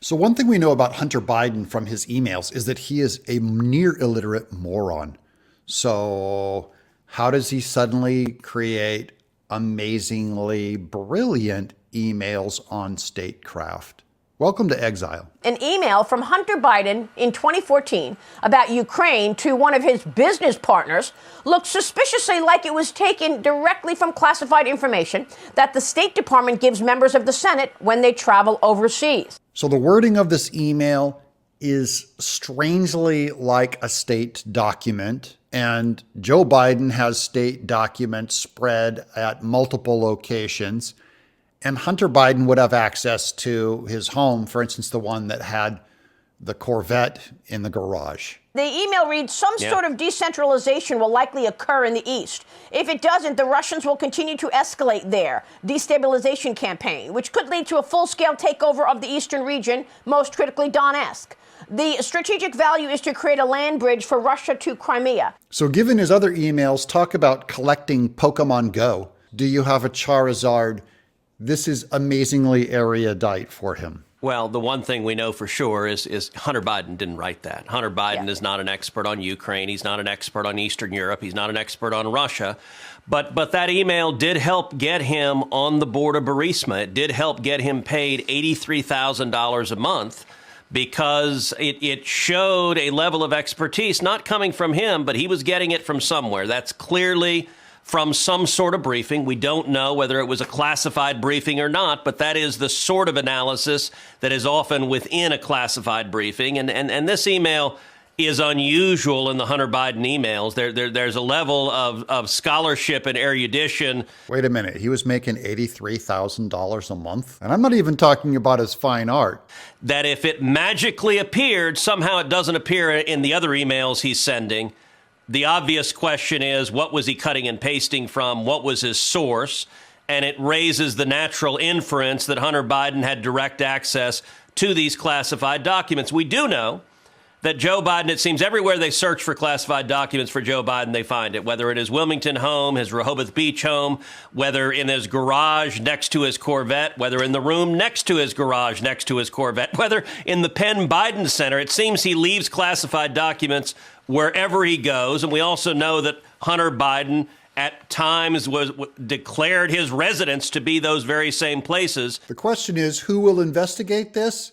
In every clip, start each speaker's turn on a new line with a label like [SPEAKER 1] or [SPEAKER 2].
[SPEAKER 1] So one thing we know about Hunter Biden from his emails is that he is a near illiterate moron. So how does he suddenly create amazingly brilliant emails on statecraft? Welcome to Exile.
[SPEAKER 2] An email from Hunter Biden in 2014 about Ukraine to one of his business partners looked suspiciously like it was taken directly from classified information that the State Department gives members of the Senate when they travel overseas.
[SPEAKER 1] So the wording of this email is strangely like a state document, and Joe Biden has state documents spread at multiple locations. And Hunter Biden would have access to his home, for instance, the one that had the Corvette in the garage.
[SPEAKER 2] The email reads, some sort of decentralization will likely occur in the East. If it doesn't, the Russians will continue to escalate their destabilization campaign, which could lead to a full-scale takeover of the eastern region, most critically Donetsk. The strategic value is to create a land bridge for Russia to Crimea.
[SPEAKER 1] So given his other emails talk about collecting Pokemon Go, do you have a Charizard? This is amazingly erudite for him.
[SPEAKER 3] Well, the one thing we know for sure is Hunter Biden didn't write that. Hunter Biden is not an expert on Ukraine. He's not an expert on Eastern Europe. He's not an expert on Russia. But that email did help get him on the board of Burisma. It did help get him paid $83,000 a month because it showed a level of expertise, not coming from him, but he was getting it from somewhere. That's clearly from some sort of briefing. We don't know whether it was a classified briefing or not, but that is the sort of analysis that is often within a classified briefing. And this email is unusual in the Hunter Biden emails. There's a level of scholarship and erudition.
[SPEAKER 1] Wait a minute. He was making $83,000 a month? And I'm not even talking about his fine art.
[SPEAKER 3] That if it magically appeared, somehow it doesn't appear in the other emails he's sending. The obvious question is, what was he cutting and pasting from? What was his source? And it raises the natural inference that Hunter Biden had direct access to these classified documents. We do know that Joe Biden, it seems everywhere they search for classified documents for Joe Biden, they find it, whether in his Wilmington home, his Rehoboth Beach home, whether in his garage next to his Corvette, whether in the room next to his garage next to his Corvette, whether in the Penn Biden Center. It seems he leaves classified documents wherever he goes. And we also know that Hunter Biden at times was declared his residence to be those very same places.
[SPEAKER 1] The question is, who will investigate this?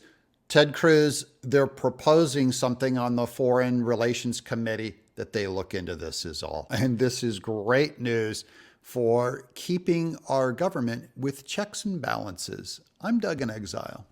[SPEAKER 1] Ted Cruz, they're proposing something on the Foreign Relations Committee that they look into this is all. And this is great news for keeping our government with checks and balances. I'm Doug in Exile.